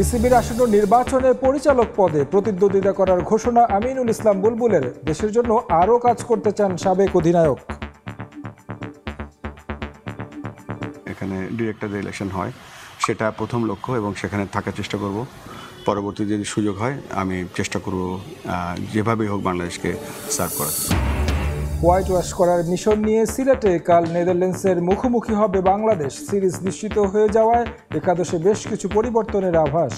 বিসিবির আসন্ন নির্বাচনে পরিচালক পদে প্রতিদ্বন্দ্বিতা করার ঘোষণা আমিনুল ইসলাম বুলবুলের। দেশের জন্য আরও কাজ করতে চান সাবেক অধিনায়ক। এখানে ডিরেক্টর ইলেকশন হয়, সেটা প্রথম লক্ষ্য এবং সেখানে থাকার চেষ্টা করব। পরবর্তী যদি সুযোগ হয় আমি চেষ্টা করব যেভাবেই হোক বাংলাদেশকে সার্ভ করার। হোয়াইট ওয়াশ করার মিশন নিয়ে সিলেটে কাল নেদারল্যান্ডসের মুখোমুখি হবে বাংলাদেশ। সিরিজ নিশ্চিত হয়ে যাওয়ায় একাদশে বেশ কিছু পরিবর্তনের আভাস।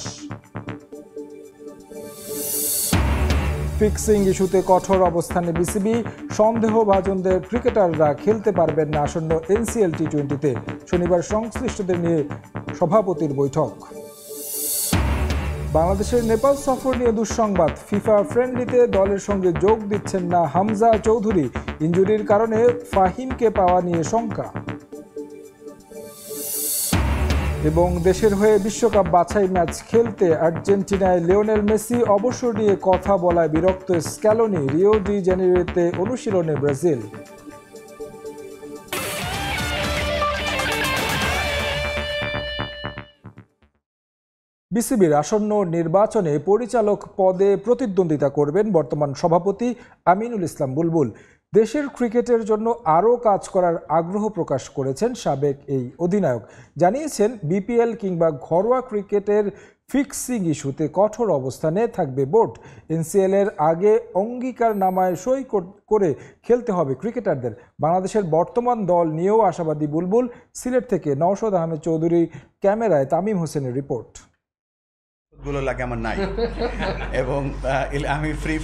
ফিক্সিং ইস্যুতে কঠোর অবস্থানে বিসিবি। সন্দেহভাজনদের ক্রিকেটাররা খেলতে পারবেন না আসন্ন এনসিএল টি-20-তে। শনিবার সংশ্লিষ্টদের নিয়ে সভাপতির বৈঠক। বাংলাদেশের নেপাল সফর নিয়ে দুঃসংবাদ। ফিফা ফ্রেন্ডলিতে দলের সঙ্গে যোগ দিচ্ছেন না হামজা চৌধুরী। ইনজুরির কারণে ফাহিমকে পাওয়া নিয়ে শঙ্কা। এবং দেশের হয়ে বিশ্বকাপ বাছাই ম্যাচ খেলতে আর্জেন্টিনায় লিওনেল মেসি অবসর নিয়ে কথা বলায় বিরক্ত স্ক্যালোনি। রিও ডি জেনেরোতে অনুশীলনে ব্রাজিল। বিসিবির আসন্ন নির্বাচনে পরিচালক পদে প্রতিদ্বন্দ্বিতা করবেন বর্তমান সভাপতি আমিনুল ইসলাম বুলবুল। দেশের ক্রিকেটের জন্য আরও কাজ করার আগ্রহ প্রকাশ করেছেন সাবেক এই অধিনায়ক। জানিয়েছেন বিপিএল কিংবা ঘরোয়া ক্রিকেটের ফিক্সিং ইস্যুতে কঠোর অবস্থানে থাকবে বোর্ড। এনসিএল এর আগে অঙ্গীকারনামায় সই করে খেলতে হবে ক্রিকেটারদের। বাংলাদেশের বর্তমান দল নিয়েও আশাবাদী বুলবুল। সিলেট থেকে নওশাদ আহমেদ চৌধুরী, ক্যামেরায় তামিম হোসেনের রিপোর্ট। গুলো লাগে আমার নাই এবং আমি ফ্রি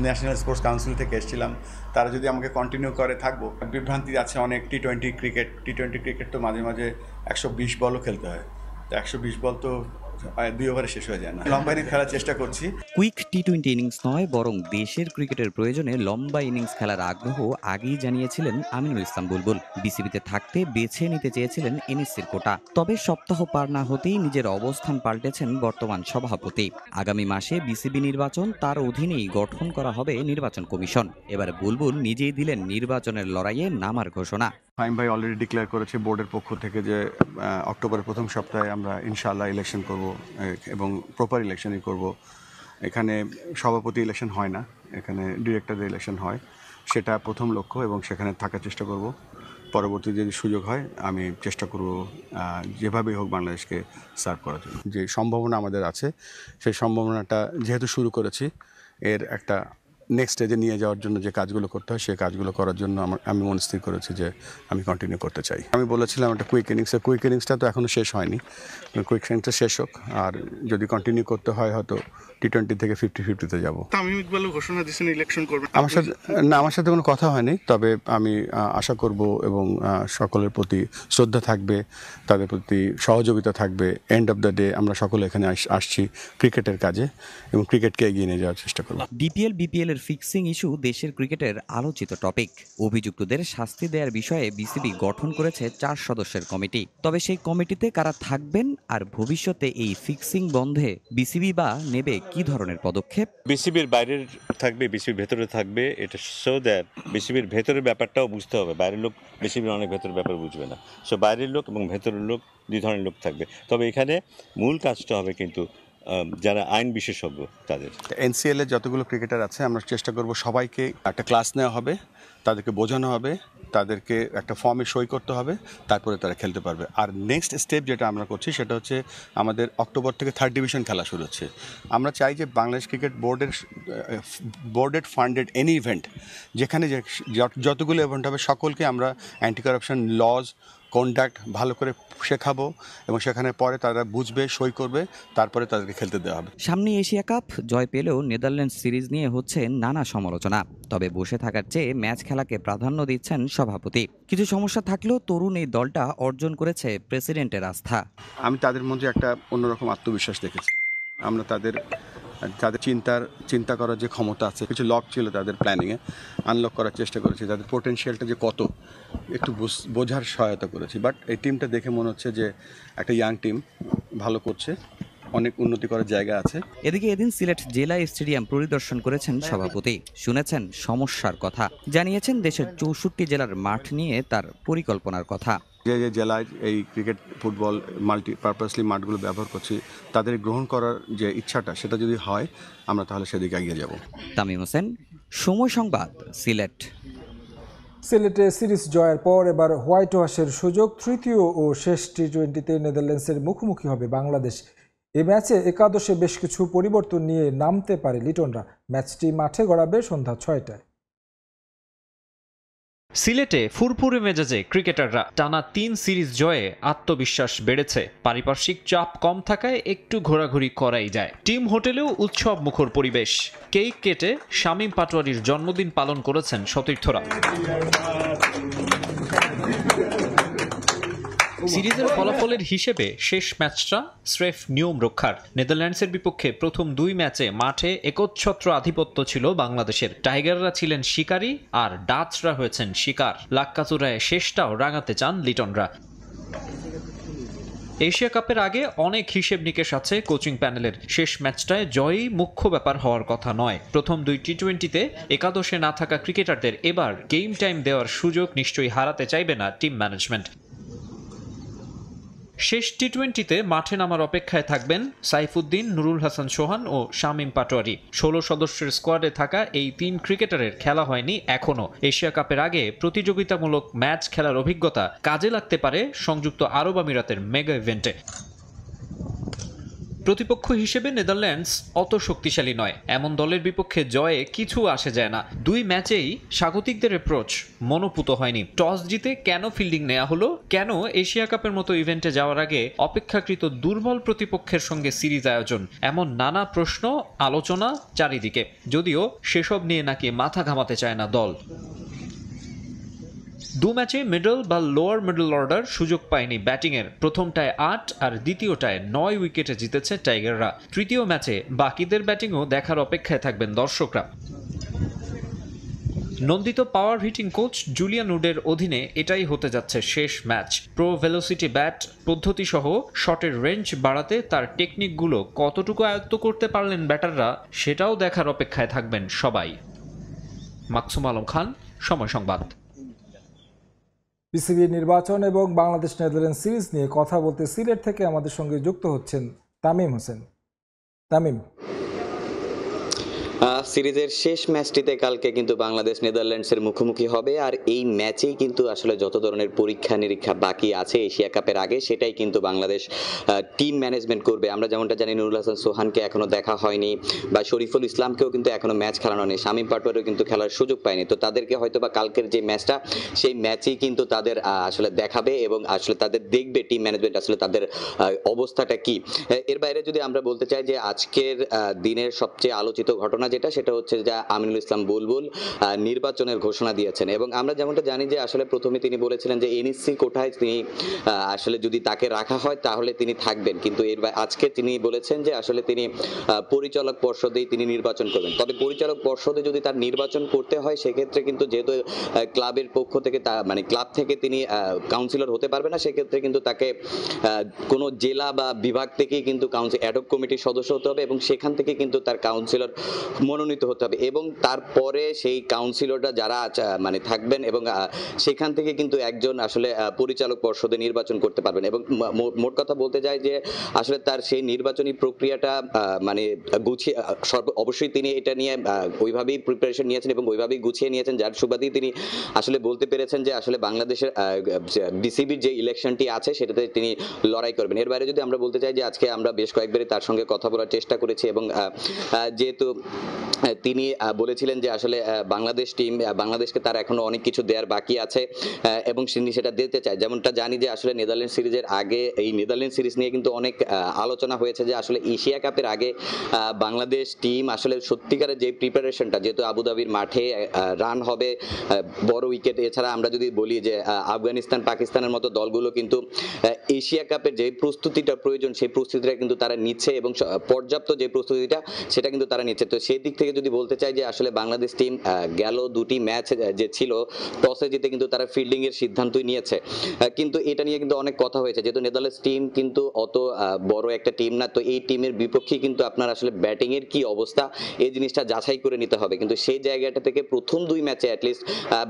ন্যাশনাল স্পোর্টস কাউন্সিল থেকে এসেছিলাম। তারা যদি আমাকে কন্টিনিউ করে থাকবো। বিভ্রান্তি আছে অনেক। টি-20 ক্রিকেট তো মাঝে মাঝে 120 বলও খেলতে হয়। তো 120 বল তো 2 ওভারে শেষ হয়ে যায় না। লম্বা ইনিংস খেলার চেষ্টা করছি। কুইক টি-20 ইনিংস নয়, বরং দেশের ক্রিকেটের প্রয়োজনে লম্বা ইনিংস খেলার আগ্রহ আগেই জানিয়েছিলেন আমিনুল ইসলাম বুলবুল। বিসিবিতে থাকতে বেছে নিতে চেয়েছিলেন এনএসসির কোটা। তবে সপ্তাহ পার না হতেই নিজের অবস্থান পাল্টেছেন বর্তমান সভাপতি। আগামী মাসে বিসিবি নির্বাচন, তার অধীনেই গঠন করা হবে নির্বাচন কমিশন। এবার বুলবুল নিজেই দিলেন নির্বাচনের লড়াইয়ে নামার ঘোষণা। ফাহিম ভাই অলরেডি ডিক্লেয়ার করেছে বোর্ডের পক্ষ থেকে যে অক্টোবরের প্রথম সপ্তাহে আমরা ইনশাআল্লাহ ইলেকশন করব এবং প্রপার ইলেকশনই করব। এখানে সভাপতি ইলেকশন হয় না, এখানে ডিরেক্টর ইলেকশন হয়, সেটা প্রথম লক্ষ্য এবং সেখানে থাকার চেষ্টা করব। পরবর্তী যদি সুযোগ হয় আমি চেষ্টা করব যেভাবেই হোক বাংলাদেশকে সার্ভ করার জন্য। যে সম্ভাবনা আমাদের আছে সেই সম্ভাবনাটা যেহেতু শুরু করেছি, এর একটা নেক্সট স্টেজে নিয়ে যাওয়ার জন্য যে কাজগুলো করতে হয় সেই কাজগুলো করার জন্য আমি মনস্থির করেছি যে আমি কন্টিনিউ করতে চাই। আমি বলেছিলাম একটা কুইক ইনিংসটা তো এখনও শেষ হয়নি। কুইক ইনিংসটা শেষ হোক, আর যদি কন্টিনিউ করতে হয় হয়তো টি-20 থেকে 50-50-তে যাব। তামিম ইকবালও ঘোষণা দিয়েছেন ইলেকশন করবেন। আমার সাথে কোনো কথা হয়নি, তবে আমি আশা করব এবং সকলের প্রতি শ্রদ্ধা থাকবে, তাদের প্রতি সহযোগিতা থাকবে। এন্ড অফ দ্য ডে আমরা সকলে এখানে আসছি ক্রিকেটের কাজে এবং ক্রিকেটকে এগিয়ে নিয়ে যাওয়ার চেষ্টা করব। বিপিএল এর ফিক্সিং ইস্যু দেশের ক্রিকেটের আলোচিত টপিক। অভিযুক্তদের শাস্তি দেওয়ার বিষয়ে বিসিবি গঠন করেছে 4 সদস্যের কমিটি। তবে সেই কমিটিতে কারা থাকবেন আর ভবিষ্যতে এই ফিক্সিং বন্ধে বিসিবি বা নেবে কি ধরনের পদক্ষেপ? বিসিবির বাইরের থাকবে, বিসিবির ভেতরে থাকবে। এটা সো দ্যাট বিসিবির ভেতরের ব্যাপারটাও বুঝতে হবে। বাইরের লোক বিসিবির অনেক ভেতরের ব্যাপার বুঝবে না। সো বাইরের লোক এবং ভেতরের লোক 2 ধরনের লোক থাকবে। তবে এখানে মূল কাজটা হবে কিন্তু যারা আইন বিশেষজ্ঞ তাদের। এনসিএল এর যতগুলো ক্রিকেটার আছে আমরা চেষ্টা করব সবাইকে একটা ক্লাস নেওয়া হবে, তাদেরকে বোঝানো হবে, তাদেরকে একটা ফর্মে সই করতে হবে, তারপরে তারা খেলতে পারবে। আর নেক্সট স্টেপ যেটা আমরা করছি সেটা হচ্ছে আমাদের অক্টোবর থেকে 3rd ডিভিশন খেলা শুরু হচ্ছে। আমরা চাই যে Bangladesh cricket boarded funded any event, যেখানে যতগুলো ইভেন্ট হবে সকলকে আমরা অ্যান্টি কারাপশন লজ কন্ডাক্ট ভালো করে শেখাবো এবং সেখানে পরে তারা বুঝবে, সই করবে, তারপরে তাদেরকে খেলতে দেওয়া হবে। সামনে এশিয়া কাপ জয় পেলেও নেদারল্যান্ডস সিরিজ নিয়ে হচ্ছে নানা সমালোচনা। তবে বসে থাকার চেয়ে ম্যাচ খেলাকে প্রাধান্য দিচ্ছেন সভাপতি। কিছু সমস্যা থাকলেও তরুণ এই দলটা অর্জন করেছে প্রেসিডেন্টের আস্থা। আমি তাদের মধ্যে একটা অন্যরকম আত্মবিশ্বাস দেখেছি। আমরা তাদের চিন্তা করার যে ক্ষমতা আছে, কিছু লক ছিল তাদের প্ল্যানিংয়ে, আনলক করার চেষ্টা করেছি। তাদের পোটেনশিয়ালটা যে কত একটু বোঝার সহায়তা করেছি। বাট এই টিমটা দেখে মনে হচ্ছে যে একটা ইয়াং টিম, ভালো করছে, অনেক উন্নতি করার জায়গা আছে। এদিকে এদিন সিলেট জেলা স্টেডিয়াম পরিদর্শন করেছেন সভাপতি। শুনেছেন সমস্যার কথা, জানিয়েছেন দেশের 64 জেলার মাঠ নিয়ে তার পরিকল্পনার কথা। যে যে জেলায় এই ক্রিকেট ফুটবল মাল্টিপারপাসলি মাঠগুলো ব্যবহার করছি তাদের গ্রহণ করার যে ইচ্ছাটা সেটা যদি হয় আমরা তাহলে সেদিকে এগিয়ে যাব। তামিম হোসেন, সময় সংবাদ, সিলেট। সিলেটে সিরিজ জয়ের পর এবার হোয়াইট ওয়াশের সুযোগ। তৃতীয় ও শেষ টি-20তে নেদারল্যান্ডসের মুখোমুখি হবে বাংলাদেশ। এ ম্যাচে একাদশে বেশ কিছু পরিবর্তন নিয়ে নামতে পারে লিটনরা। ম্যাচটি মাঠে গড়াবে সন্ধ্যা 6টায়। সিলেটে ফুরফুরে মেজাজে ক্রিকেটাররা টানা 3 সিরিজ জয়ে আত্মবিশ্বাস বেড়েছে। পারিপার্শ্বিক চাপ কম থাকায় একটু ঘোরাঘুরি করাই যায়। টিম হোটেলেও উৎসব মুখর পরিবেশ। কেক কেটে শামীম পাটোয়ারির জন্মদিন পালন করেছেন সতীর্থরা। সিরিজের ফলাফলের হিসেবে শেষ ম্যাচটা স্রেফ নিয়ম রক্ষার। নেদারল্যান্ডসের বিপক্ষে প্রথম 2 ম্যাচে মাঠে একচ্ছত্র আধিপত্য ছিল বাংলাদেশের। টাইগাররা ছিলেন শিকারী আর ডাচরা হয়েছেন শিকার। লাক্কাতুরায় শেষটাও রাঙাতে চান লিটনরা। এশিয়া কাপের আগে অনেক হিসেব নিকেশ আছে কোচিং প্যানেলের। শেষ ম্যাচটায় জয়ই মুখ্য ব্যাপার হওয়ার কথা নয়। প্রথম 2 টি-20তে একাদশে না থাকা ক্রিকেটারদের এবার গেম টাইম দেওয়ার সুযোগ নিশ্চয়ই হারাতে চাইবে না টিম ম্যানেজমেন্ট। শেষ টি-20তে মাঠে নামার অপেক্ষায় থাকবেন সাইফুদ্দিন, নুরুল হাসান সোহান ও শামীম পাটোয়ারি। 16 সদস্যের স্কোয়াডে থাকা এই 3 ক্রিকেটারের খেলা হয়নি এখনও। এশিয়া কাপের আগে প্রতিযোগিতামূলক ম্যাচ খেলার অভিজ্ঞতা কাজে লাগতে পারে সংযুক্ত আরব আমিরাতের মেগা ইভেন্টে। প্রতিপক্ষ হিসেবে নেদারল্যান্ডস অত শক্তিশালী নয়। এমন দলের বিপক্ষে জয়ে কিছু আসে যায় না। 2 ম্যাচেই স্বাগতিকদের অ্যাপ্রোচ মনোপুত হয়নি। টস জিতে কেন ফিল্ডিং নেওয়া হলো, কেন এশিয়া কাপের মতো ইভেন্টে যাওয়ার আগে অপেক্ষাকৃত দুর্বল প্রতিপক্ষের সঙ্গে সিরিজ আয়োজন, এমন নানা প্রশ্ন আলোচনা চারিদিকে। যদিও সেসব নিয়ে নাকি মাথা ঘামাতে চায় না দল। 2 ম্যাচে মিডল বা লোয়ার মিডল অর্ডার সুযোগ পায়নি ব্যাটিংয়ের। প্রথমটায় 8 আর দ্বিতীয়টায় 9 উইকেটে জিতেছে টাইগাররা। তৃতীয় ম্যাচে বাকিদের ব্যাটিংও দেখার অপেক্ষায় থাকবেন দর্শকরা। নন্দিত পাওয়ার হিটিং কোচ জুলিয়ান উডের অধীনে এটাই হতে যাচ্ছে শেষ ম্যাচ। প্রো ভেলোসিটি ব্যাট পদ্ধতি সহ শটের রেঞ্জ বাড়াতে তার টেকনিকগুলো কতটুকু আয়ত্ত করতে পারলেন ব্যাটাররা, সেটাও দেখার অপেক্ষায় থাকবেন সবাই। মাকসুম আলম খান, সময় সংবাদ। বিসিবি নির্বাচন এবং বাংলাদেশ নেদারল্যান্ড সিরিজ নিয়ে কথা বলতে সিলেট থেকে আমাদের সঙ্গে যুক্ত হচ্ছেন তামিম হোসেন। তামিম, সিরিজের শেষ ম্যাচটিতে কালকে কিন্তু বাংলাদেশ নেদারল্যান্ডসের মুখোমুখি হবে। আর এই ম্যাচেই কিন্তু আসলে যত ধরনের পরীক্ষা নিরীক্ষা বাকি আছে এশিয়া কাপের আগে, সেটাই কিন্তু বাংলাদেশ টিম ম্যানেজমেন্ট করবে। আমরা যেমনটা জানি নুরুল হাসান সোহানকে এখনো দেখা হয়নি, বা শরীফুল ইসলামকেও কিন্তু এখনো ম্যাচ খেলানো নেই, শামীম পাটোয়ারিও কিন্তু খেলার সুযোগ পায়নি। তো তাদেরকে হয়তো বা কালকের যে ম্যাচটা, সেই ম্যাচেই কিন্তু তাদের আসলে দেখাবে এবং আসলে তাদের দেখবে টিম ম্যানেজমেন্ট আসলে তাদের অবস্থাটা কি। এর বাইরে যদি আমরা বলতে চাই যে আজকের দিনের সবচেয়ে আলোচিত ঘটনা সেটা হচ্ছে যে আমিনুল ইসলাম বুলবুল নির্বাচনের ঘোষণা দিয়েছেন। এবং আমরা যেমনটা জানি যে আসলে প্রথমে তিনি বলেছিলেন যে এনএসসি কোটায় তিনি আসলে যদি তাকে রাখা হয় তাহলে তিনি থাকবেন, কিন্তু আজকে তিনি বলেছেন যে আসলে তিনি পরিচালক পর্ষদেই তিনি নির্বাচন করবেন। তবে পরিচালক পর্ষদে যদি তার নির্বাচন করতে হয় সেক্ষেত্রে কিন্তু যেহেতু ক্লাবের পক্ষ থেকে মানে ক্লাব থেকে তিনি কাউন্সিলর হতে পারবে না, সেক্ষেত্রে কিন্তু তাকে কোনো জেলা বা বিভাগ থেকেই কিন্তু অ্যাডহক কমিটির সদস্য হতে হবে এবং সেখান থেকে কিন্তু তার কাউন্সিলর মনোনীত হতে হবে। এবং তারপরে সেই কাউন্সিলররা যারা মানে থাকবেন এবং সেখান থেকে কিন্তু একজন আসলে পরিচালক পর্ষদে নির্বাচন করতে পারবেন। এবং মোট কথা বলতে যায় যে আসলে তার সেই নির্বাচনী প্রক্রিয়াটা মানে গুছিয়ে অবশ্যই তিনি এটা নিয়ে ওইভাবেই প্রিপারেশন নিয়েছেন এবং ওইভাবেই গুছিয়ে নিয়েছেন, যার সুবাদেই তিনি আসলে বলতে পেরেছেন যে আসলে বাংলাদেশের বিসিবির যে ইলেকশনটি আছে সেটাতে তিনি লড়াই করবেন। এর বাইরে যদি আমরা বলতে চাই যে আজকে আমরা বেশ কয়েকবারই তার সঙ্গে কথা বলার চেষ্টা করেছি এবং যেহেতু তিনি বলেছিলেন যে আসলে বাংলাদেশকে তার এখনো অনেক কিছু দেওয়ার বাকি আছে এবং তিনি সেটা দিতে চায়। যেমনটা জানি যে আসলে নেদারল্যান্ড সিরিজের আগে এই নেদারল্যান্ড সিরিজ নিয়ে কিন্তু অনেক আলোচনা হয়েছে যে আসলে এশিয়া কাপের আগে বাংলাদেশ টিম আসলে সত্যিকারের যে প্রিপারেশনটা, যেহেতু আবুধাবির মাঠে রান হবে বড় উইকেট, এছাড়া আমরা যদি বলি যে আফগানিস্তান পাকিস্তানের মতো দলগুলো কিন্তু এশিয়া কাপের যে প্রস্তুতিটা প্রয়োজন সেই প্রস্তুতিটা কিন্তু তারা নিচ্ছে এবং পর্যাপ্ত যে প্রস্তুতিটা সেটা কিন্তু তারা নিচ্ছে। তো সেই দিক থেকে যদি বলতে চাই যে আসলে বাংলাদেশ টিম গেল দুটি ম্যাচ যে ছিল টসে জিতে কিন্তু তারা ফিল্ডিং এর সিদ্ধান্তই নিয়েছে, কিন্তু এটা নিয়ে কিন্তু অনেক কথা হয়েছে যেহেতু নেদারল্যান্ডস টিম কিন্তু অত বড় একটা টিম না, তো এই টিমের বিপক্ষে কিন্তু আপনার আসলে ব্যাটিং এর কি অবস্থা এই জিনিসটা যাচাই করে নিতে হবে, কিন্তু সেই জায়গাটা থেকে প্রথম দুই ম্যাচে অ্যাটলিস্ট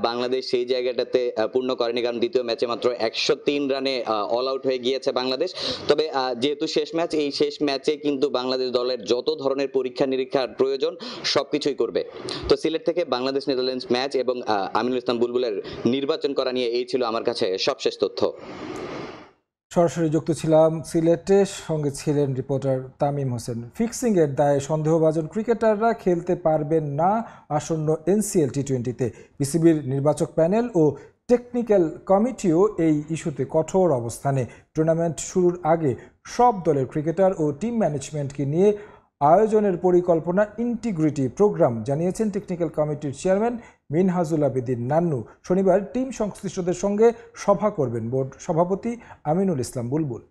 বাংলাদেশ সেই জায়গাটাতে পূর্ণ করেনি, কারণ দ্বিতীয় ম্যাচে মাত্র 103 রানে অল আউট হয়ে গিয়েছে বাংলাদেশ। তবে যেহেতু শেষ ম্যাচ, এই শেষ ম্যাচে কিন্তু বাংলাদেশ দলের যত ধরনের পরীক্ষা নিরীক্ষার প্রয়োজন সবকিছুই করবে। তো সিলেট থেকে বাংলাদেশ নেদারল্যান্ডস ম্যাচ এবং আমিনুল ইসলাম বুলবুলের নির্বাচন করা নিয়ে এই ছিল আমার কাছে সবশেষ তথ্য। সরাসরি যুক্ত ছিলাম সিলেটে, সঙ্গে ছিলেন রিপোর্টার তামিম হোসেন। ফিক্সিং এর দায়ে সন্দেহভাজন ক্রিকেটাররা খেলতে পারবেন না আসন্ন NCL টি20-তে। বিসিবির নির্বাচক প্যানেল ও টেকনিক্যাল কমিটিও এই ইস্যুতে কঠোর অবস্থানে। টুর্নামেন্ট শুরুর আগে সব দলের ক্রিকেটার ও টিম ম্যানেজমেন্টকে নিয়ে আয়োজনের পরিকল্পনা ইন্টিগ্রিটি প্রোগ্রাম জানিয়েছেন টেকনিক্যাল কমিটির চেয়ারম্যান মিনহাজুল আবেদিন নান্নু। শনিবার টিম সংশ্লিষ্টদের সঙ্গে সভা করবেন বোর্ড সভাপতি আমিনুল ইসলাম বুলবুল।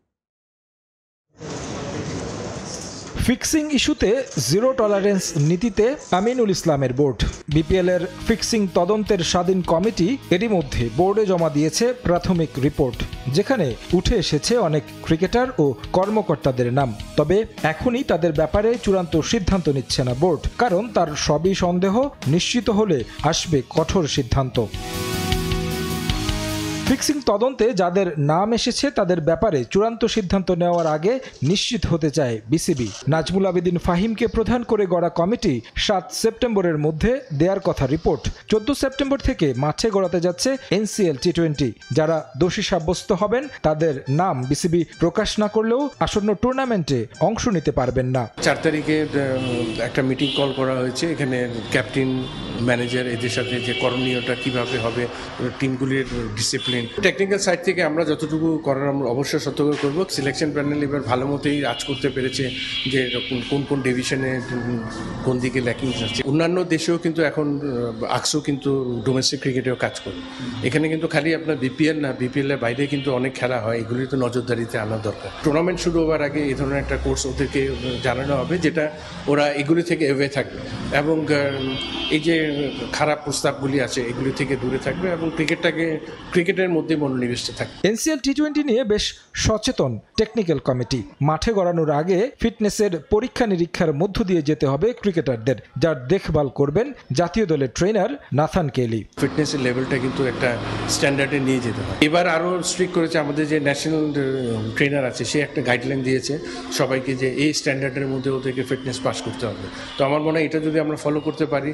ফিক্সিং ইস্যুতে জিরো টলারেন্স নীতিতে আমিনুল ইসলামের বোর্ড। বিপিএল এর ফিক্সিং তদন্তের স্বাধীন কমিটি এরই মধ্যে বোর্ডে জমা দিয়েছে প্রাথমিক রিপোর্ট, যেখানে উঠে এসেছে অনেক ক্রিকেটার ও কর্মকর্তাদের নাম। তবে এখনই তাদের ব্যাপারে চূড়ান্ত সিদ্ধান্ত নিচ্ছে না বোর্ড, কারণ তার সবই সন্দেহ নিশ্চিত হলে আসবে কঠোর সিদ্ধান্ত। ফিক্সিং তদন্তে যাদের নাম এসেছে তাদের ব্যাপারে চূড়ান্ত সিদ্ধান্ত নেওয়ার আগে নিশ্চিত হতে চায় বিসিবি। নাজমুল আবেদিন ফাহিমকে প্রধান করে গড়া কমিটি 7 সেপ্টেম্বরের মধ্যে দেয়ার কথা রিপোর্ট। 14 সেপ্টেম্বর থেকে মাঠে গড়াতে যাচ্ছে NCL টি20। যারা দোষী সাব্যস্ত হবেন তাদের নাম বিসিবি প্রকাশ না করলেও আসন্ন টুর্নামেন্টে অংশ নিতে পারবেন না। 4 তারিখে একটা মিটিং কল করা হয়েছে, এখানে ক্যাপ্টেন, ম্যানেজার এদের সাথে যে করণীয়টা কিভাবে হবে, টিমগুলির ডিসিপ্লিন, টেকনিক্যাল সাইড থেকে আমরা যতটুকু করার আমরা অবশ্যই সতর্ক করব। সিলেকশন প্যানেল এবার ভালো মতোই কাজ করতে পেরেছে যে কোন কোন ডিভিশনে কোন দিকে ল্যাকিং আছে। অন্যান্য দেশেও কিন্তু এখন আকসো কিন্তু ডোমেস্টিক ক্রিকেটেও কাজ করে। এখানে কিন্তু খালি আপনার বিপিএল না, বিপিএল এর বাইরে কিন্তু অনেক খেলা হয়, এগুলি তো নজরদারিতে আনা দরকার। টুর্নামেন্ট শুরু হওয়ার আগে এই ধরনের একটা কোর্স ওদেরকে জানানো হবে, যেটা ওরা এগুলি থেকে এভে থাকবে এবং এই যে খারাপ প্রস্তাবগুলি আছে এগুলি থেকে দূরে থাকবে এবং ক্রিকেটের মধ্যে মনোনিবেশ থাকবে। NCL টি20 নিয়ে বেশ সচেতন টেকনিক্যাল কমিটি। মাঠে গড়ানোর আগে ফিটনেসের পরীক্ষা নিরীক্ষার মধ্য দিয়ে যেতে হবে ক্রিকেটারদের, যার দেখভাল করবেন জাতীয় দলের ট্রেনার নাথান কেলি। ফিটনেসের লেভেলটা কিন্তু একটা স্ট্যান্ডার্ডে নিয়ে যেতে হয়। এবার আরও স্ট্রিক্ট করেছে, আমাদের যে ন্যাশনাল ট্রেনার আছে সে একটা গাইডলাইন দিয়েছে সবাইকে যে এই স্ট্যান্ডার্ডের মধ্যে ওদেরকে ফিটনেস পাস করতে হবে। তো আমার মনে হয় এটা যদি আমরা ফলো করতে পারি,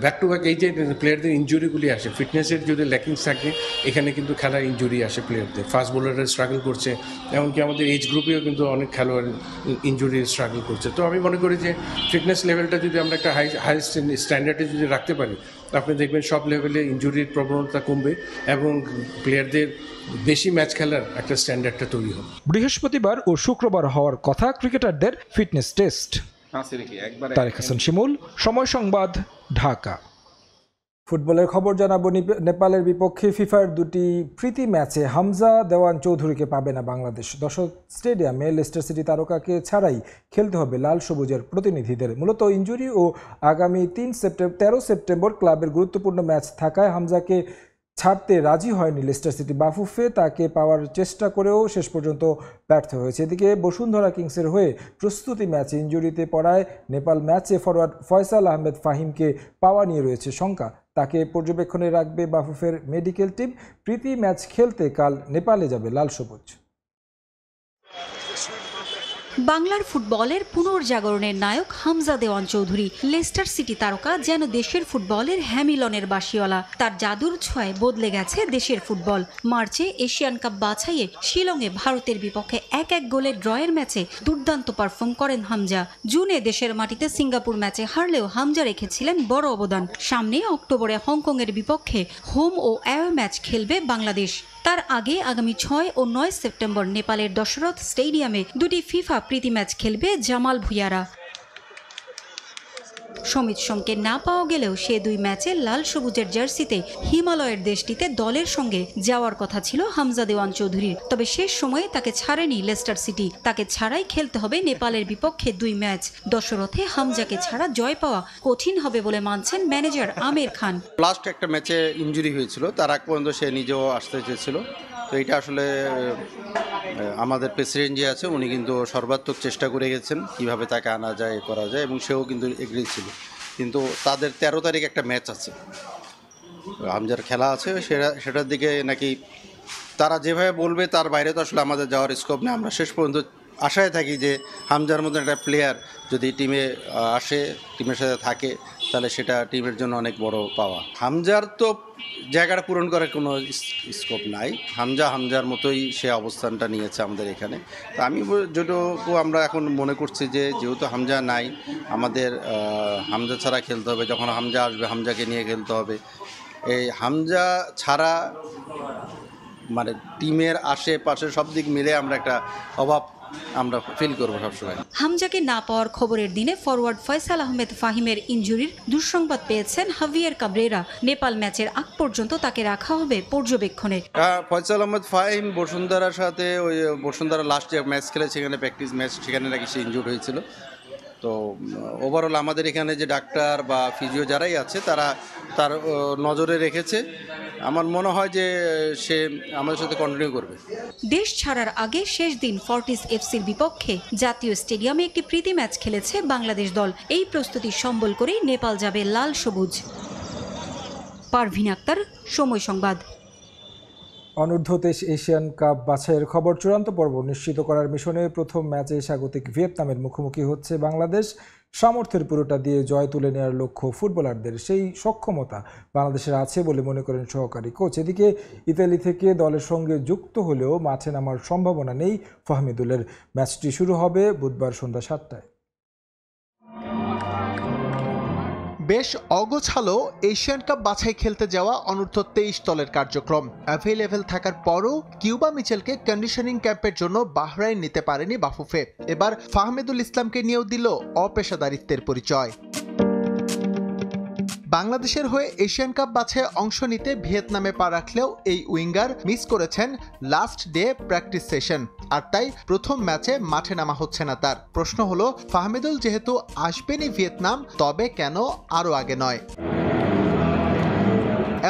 ব্যাক টু ব্যাক এই যে প্লেয়ারদের ইনজুরিগুলি আসে, ফিটনেসের যদি ল্যাকিংস থাকে এখানে কিন্তু খেলার ইনজুরি আসে প্লেয়ারদের। ফাস্ট বোলাররা স্ট্রাগল করছে, এমনকি আমাদের এজ গ্রুপেও কিন্তু অনেক খেলোয়াড় ইনজুরি স্ট্রাগল করছে। তো আমি মনে করি যে ফিটনেস লেভেলটা যদি আমরা একটা হাই স্ট্যান্ডার্ডে যদি রাখতে পারি, আপনি দেখবেন সব লেভেলে ইনজুরির প্রবণতা কমবে এবং প্লেয়ারদের বেশি ম্যাচ খেলার একটা স্ট্যান্ডার্ডটা তৈরি হবে। বৃহস্পতিবার ও শুক্রবার হওয়ার কথা ক্রিকেটারদের ফিটনেস টেস্ট। তারেক হাসান শিমুল, সময় সংবাদ, ঢাকা। ফুটবলের খবর জানাবো। নেপালের বিপক্ষে ফিফার দুটি প্রীতি ম্যাচে হামজা দেওয়ান চৌধুরীকে পাবে না বাংলাদেশ। দর্শক স্টেডিয়ামে লেস্টার সিটি তারকাকে ছাড়াই খেলতে হবে লাল সবুজের প্রতিনিধিদের। মূলত ইনজুরি ও আগামী 13 সেপ্টেম্বর ক্লাবের গুরুত্বপূর্ণ ম্যাচ থাকায় হামজাকে ছাড়তে রাজি হয়নি লেস্টার সিটি। বাফুফে তাকে পাওয়ার চেষ্টা করেও শেষ পর্যন্ত ব্যর্থ হয়েছে। এদিকে বসুন্ধরা কিংসের হয়ে প্রস্তুতি ম্যাচে ইনজুরিতে পড়ায় নেপাল ম্যাচে ফরওয়ার্ড ফয়সাল আহমেদ ফাহিমকে পাওয়া নিয়ে রয়েছে শঙ্কা। তাকে পর্যবেক্ষণে রাখবে বাফুফের মেডিকেল টিম। প্রীতি ম্যাচ খেলতে কাল নেপালে যাবে লাল সবুজ। বাংলার ফুটবলের পুনর্জাগরণের নায়ক হামজা দেওয়ান চৌধুরী। লেস্টার সিটি তারকা যেন দেশের ফুটবলের হ্যামিলনের বাসিওয়ালা। তার জাদুর ছোঁয়ায় বদলে গেছে দেশের ফুটবল। মার্চে এশিয়ান কাপ বাছাইয়ে শিলংয়ে ভারতের বিপক্ষে 1-1 গোলের ড্রয়ের ম্যাচে দুর্দান্ত পারফর্ম করেন হামজা। জুনে দেশের মাটিতে সিঙ্গাপুর ম্যাচে হারলেও হামজা রেখেছিলেন বড় অবদান। সামনে অক্টোবরে হংকংয়ের বিপক্ষে হোম ও অ্যাওয়ে ম্যাচ খেলবে বাংলাদেশ। তার আগে আগামী 6 ও 9 সেপ্টেম্বর নেপালের দশরথ স্টেডিয়ামে দুটি ফিফা প্রীতি ম্যাচ খেলবে জামাল ভুঁইয়ারা। সমিত সোমকে না পাওয়া গেলেও সে 2 ম্যাচে লাল সবুজের জার্সিতে হিমালয়ের দেশটিতে দলের সঙ্গে যাওয়ার কথা ছিল হামজা দেওয়ান চৌধুরীর। তবে শেষ সময়ে তাকে ছাড়েনি লেস্টার সিটি। তাকে ছাড়াই খেলতে হবে নেপালের বিপক্ষে 2 ম্যাচ। দশরথে হামজাকে ছাড়া জয় পাওয়া কঠিন হবে বলে মানছেন ম্যানেজার আমির খান। লাস্ট একটা ম্যাচে ইনজুরি হয়েছিল, তার আগ পর্যন্ত সে নিজেও আসতে চেয়েছিল। তো এটা আসলে আমাদের প্রেসিডেন্ট যে আছে উনি কিন্তু সর্বাত্মক চেষ্টা করে গেছেন কিভাবে তাকে আনা যায় করা যায়, এবং সেও কিন্তু এগ্রি ছিল। কিন্তু তাদের 13 তারিখ একটা ম্যাচ আছে, হামজার খেলা আছে, সেটার দিকে নাকি তারা যেভাবে বলবে তার বাইরে তো আসলে আমাদের যাওয়ার স্কোপ নেই। আমরা শেষ পর্যন্ত আশায় থাকি যে হামজার মতো একটা প্লেয়ার যদি টিমে আসে, টিমের সাথে থাকে, তাহলে সেটা টিমের জন্য অনেক বড় পাওয়া। হামজার তো জায়গাটা পূরণ করার কোনো স্কোপ নাই। হামজার মতোই সে অবস্থানটা নিয়েছে আমাদের এখানে। তো আমি যেটুকু আমরা এখন মনে করছি যে যেহেতু হামজা নাই, আমাদের হামজা ছাড়া খেলতে হবে। যখন হামজা আসবে হামজাকে নিয়ে খেলতে হবে। এই হামজা ছাড়া মানে টিমের আশেপাশে সব দিক মিলে আমরা একটা অভাব আমরা ফিল করবো সবসময়। হামজাকে না পাওয়ার খবরের দিনে ফরওয়ার্ড ফয়সাল আহমেদ ফাহিমের ইনজুরির দুঃসংবাদ পেয়েছেন হাভিয়ার কাবরেরা। নেপাল ম্যাচের আগ পর্যন্ত তাকে রাখা হবে পর্যবেক্ষণে। ফয়সাল আহমেদ ফাহিম বসুন্ধরার সাথে ওই বসুন্ধরা লাস্ট যে ম্যাচ খেলে সেখানে প্র্যাকটিস ম্যাচ, সেখানে নাকি সে ইনজুর্ড হয়েছিল। তো ওভারঅল আমাদের এখানে যে ডাক্তার বা ফিজিও যারাই আছে তারা তার নজরে রেখেছে। আমার মনে হয় যে সে আমাদের সাথে কন্টিনিউ করবে। দেশ ছাড়ার আগে শেষ দিন ফর্টিস এফসির বিপক্ষে জাতীয় স্টেডিয়ামে একটি প্রীতি ম্যাচ খেলেছে বাংলাদেশ দল। এই প্রস্তুতি সম্বল করেই নেপাল যাবে লাল সবুজ। পারভিন আক্তার, সময় সংবাদ। অনূর্ধ্ব 23 এশিয়ান কাপ বাছাইয়ের খবর। চূড়ান্ত পর্ব নিশ্চিত করার মিশনে প্রথম ম্যাচে স্বাগতিক ভিয়েতনামের মুখোমুখি হচ্ছে বাংলাদেশ। সামর্থ্যের পুরোটা দিয়ে জয় তুলে নেওয়ার লক্ষ্য ফুটবলারদের, সেই সক্ষমতা বাংলাদেশের আছে বলে মনে করেন সহকারী কোচ। এদিকে ইতালি থেকে দলের সঙ্গে যুক্ত হলেও মাঠে নামার সম্ভাবনা নেই ফাহমিদুলের। ম্যাচটি শুরু হবে বুধবার সন্ধ্যা 7টায়। বেশ অগোছালো এশিয়ান কাপ বাছাই খেলতে যাওয়া অনূর্ধ্ব 23 দলের কার্যক্রম। অ্যাভেলেবেল থাকার পরও কিউবা মিচেলকে কন্ডিশনিং ক্যাম্পের জন্য বাহরাইন নিতে পারেনি বাফুফে। এবার ফাহমিদুল ইসলামকে নিয়েও দিল অপেশাদারিত্বের পরিচয়। বাংলাদেশের হয়ে এশিয়ান কাপ বাছাইয়ে অংশ নিতে ভিয়েতনামে পা রাখলেও এই উইঙ্গার মিস করেছেন লাস্ট ডে প্র্যাকটিস সেশন, আর তাই প্রথম ম্যাচে মাঠে নামা হচ্ছে না তার। প্রশ্ন হলো, ফাহমিদুল যেহেতু আসবেনই ভিয়েতনাম, তবে কেন আরও আগে নয়?